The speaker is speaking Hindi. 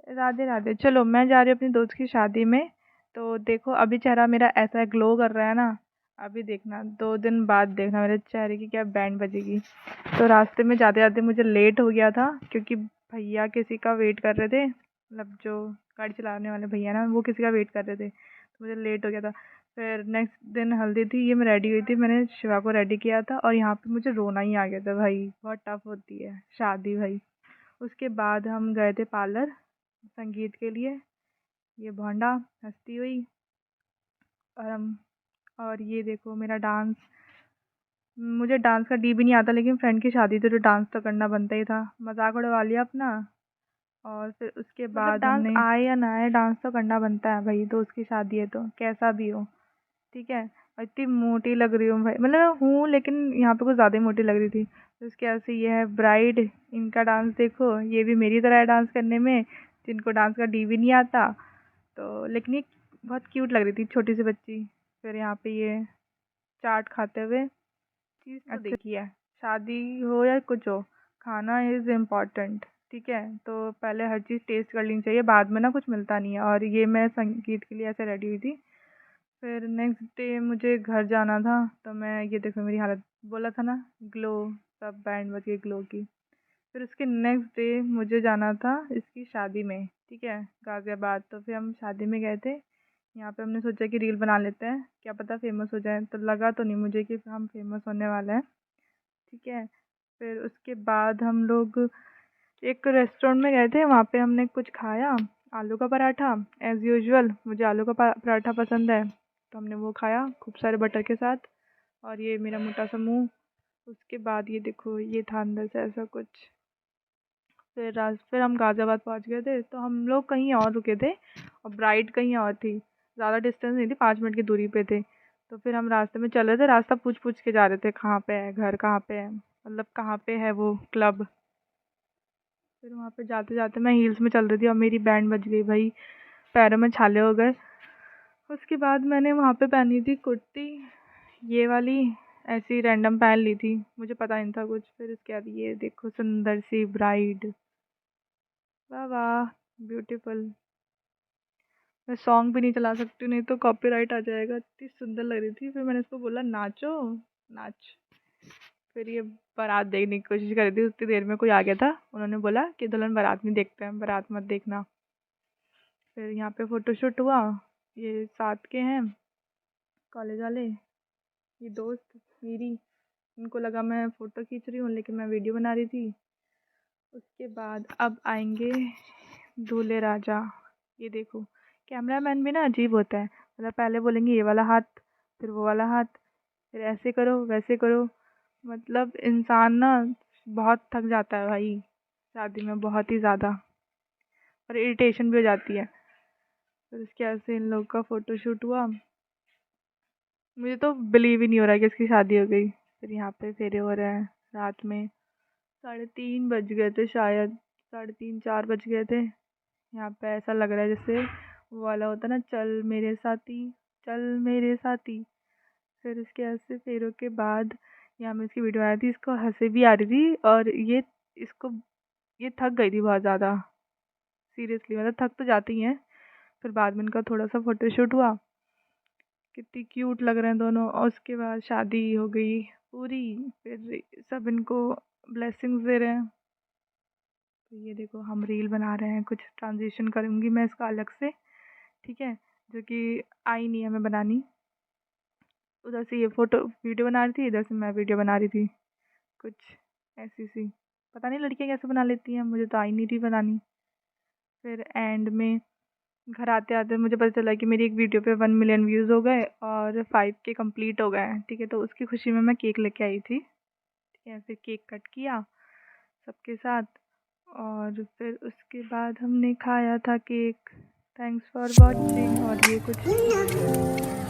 राधे राधे। चलो मैं जा रही हूँ अपनी दोस्त की शादी में। तो देखो अभी चेहरा मेरा ऐसा ग्लो कर रहा है ना। अभी देखना 2 दिन बाद देखना मेरे चेहरे की क्या बैंड बजेगी। तो रास्ते में जाते जाते मुझे लेट हो गया था क्योंकि भैया किसी का वेट कर रहे थे, मतलब जो गाड़ी चलाने वाले भैया ना वो किसी का वेट कर रहे थे, तो मुझे लेट हो गया था। फिर नेक्स्ट दिन हल्दी थी, ये मैं रेडी हुई थी, मैंने शिवा को रेडी किया था और यहाँ पे मुझे रोना ही आ गया था भाई। बहुत टफ होती है शादी भाई। उसके बाद हम गए थे पार्लर संगीत के लिए। ये भोंडा हंसती हुई। और हम और ये देखो मेरा डांस। मुझे डांस का डी भी नहीं आता, लेकिन फ्रेंड की शादी थी तो डांस तो करना बनता ही था। मजाक उड़वा लिया अपना। और फिर उसके मतलब बाद डांस हमने आए या ना आए डांस तो करना बनता है भाई, दोस्त की शादी है तो कैसा भी हो। ठीक है। और इतनी मोटी लग रही हूँ भाई, मतलब हूँ लेकिन यहाँ पे कुछ ज़्यादा ही मोटी लग रही थी। तो उसके ऐसे ये है ब्राइड, इनका डांस देखो, ये भी मेरी तरह है डांस करने में, जिनको डांस का डी भी नहीं आता। तो लेकिन ये बहुत क्यूट लग रही थी, छोटी सी बच्ची। फिर यहाँ पे ये चाट खाते हुए चीज़ तो देखिए। शादी हो या कुछ हो, खाना इज़ इम्पॉर्टेंट। ठीक है, तो पहले हर चीज़ टेस्ट कर लेनी चाहिए, बाद में ना कुछ मिलता नहीं है। और ये मैं संगीत के लिए ऐसे रेडी हुई थी। फिर नेक्स्ट डे मुझे घर जाना था, तो मैं ये देखो मेरी हालत, बोला था ना ग्लो, सब बैंड बज गई ग्लो की। फिर उसके नेक्स्ट डे मुझे जाना था इसकी शादी में, ठीक है, गाज़ियाबाद। तो फिर हम शादी में गए थे। यहाँ पे हमने सोचा कि रील बना लेते हैं, क्या पता फेमस हो जाए। तो लगा तो नहीं मुझे कि हम फेमस होने वाले हैं। ठीक है। फिर उसके बाद हम लोग एक रेस्टोरेंट में गए थे, वहाँ पे हमने कुछ खाया, आलू का पराठा। एज़ यूजुअल मुझे आलू का पराठा पसंद है, तो हमने वो खाया खूब सारे बटर के साथ। और ये मेरा मोटा सा मुँह। उसके बाद ये देखो ये था अंदर से ऐसा कुछ। फिर हम गाज़ियाबाद पहुँच गए थे, तो हम लोग कहीं और रुके थे और ब्राइड कहीं और थी। ज़्यादा डिस्टेंस नहीं थी, 5 मिनट की दूरी पे थे। तो फिर हम रास्ते में चल रहे थे, रास्ता पूछ पूछ के जा रहे थे कहाँ पे है घर, कहाँ पे है, मतलब कहाँ पे है वो क्लब। फिर वहाँ पे जाते जाते मैं हील्स में चल रही थी और मेरी बैंड बज गई भाई, पैरों में छाले हो गए। उसके बाद मैंने वहाँ पे पहनी थी कुर्ती, ये वाली, ऐसी रैंडम पहन ली थी, मुझे पता नहीं था कुछ। फिर उसके बाद ये देखो सुंदर सी ब्राइड, वाह वाह, ब्यूटीफुल। मैं सॉन्ग भी नहीं चला सकती, नहीं तो कॉपीराइट आ जाएगा। इतनी सुंदर लग रही थी। फिर मैंने इसको बोला नाचो, नाच। फिर ये बारात देखने की कोशिश कर रही थी, उतनी देर में कोई आ गया था, उन्होंने बोला कि दुल्हन बारात नहीं देखते हैं, बारात मत देखना। फिर यहाँ पे फ़ोटोशूट हुआ। ये साथ के हैं कॉलेज वाले, ये दोस्त मेरी, उनको लगा मैं फ़ोटो खींच रही हूँ लेकिन मैं वीडियो बना रही थी। उसके बाद अब आएंगे दूल्हे राजा। ये देखो कैमरामैन भी ना अजीब होता है, मतलब पहले बोलेंगे ये वाला हाथ, फिर वो वाला हाथ, फिर ऐसे करो वैसे करो। मतलब इंसान ना बहुत थक जाता है भाई शादी में, बहुत ही ज़्यादा, और इरिटेशन भी हो जाती है। फिर उसके बाद से इन लोग का फ़ोटोशूट हुआ। मुझे तो बिलीव ही नहीं हो रहा है कि इसकी शादी हो गई। फिर यहाँ पे फेरे हो रहे हैं रात में, 3:30 बज गए थे शायद, 3:30 4 बज गए थे। यहाँ पे ऐसा लग रहा है जैसे वो वाला होता ना, चल मेरे साथी, चल मेरे साथी। फिर उसके ऐसे फेरों के बाद यहाँ में इसकी वीडियो आई थी, इसको हंसी भी आ रही थी, और इसको ये थक गई थी बहुत ज़्यादा, सीरियसली, मतलब थक तो जाती हैं। फिर बाद में इनका थोड़ा सा फोटोशूट हुआ, कितनी क्यूट लग रहे हैं दोनों। और उसके बाद शादी हो गई पूरी। फिर सब इनको ब्लेसिंग्स दे रहे हैं। तो ये देखो हम रील बना रहे हैं, कुछ ट्रांजिशन करूँगी मैं इसका अलग से, ठीक है, जो कि आई नहीं है हमें बनानी। उधर से ये फ़ोटो वीडियो बना रही थी, इधर से मैं वीडियो बना रही थी, कुछ ऐसी सी। पता नहीं लड़कियाँ कैसे बना लेती हैं, मुझे तो आई नहीं थी बनानी। फिर एंड में घर आते आते मुझे पता चला कि मेरी एक वीडियो पे 1 मिलियन व्यूज़ हो गए और 5K कंप्लीट हो गए हैं। ठीक है, तो उसकी खुशी में मैं केक लेके आई थी। ठीक है, फिर केक कट किया सबके साथ, और फिर उसके बाद हमने खाया था केक। Thanks for watching. और ये कुछ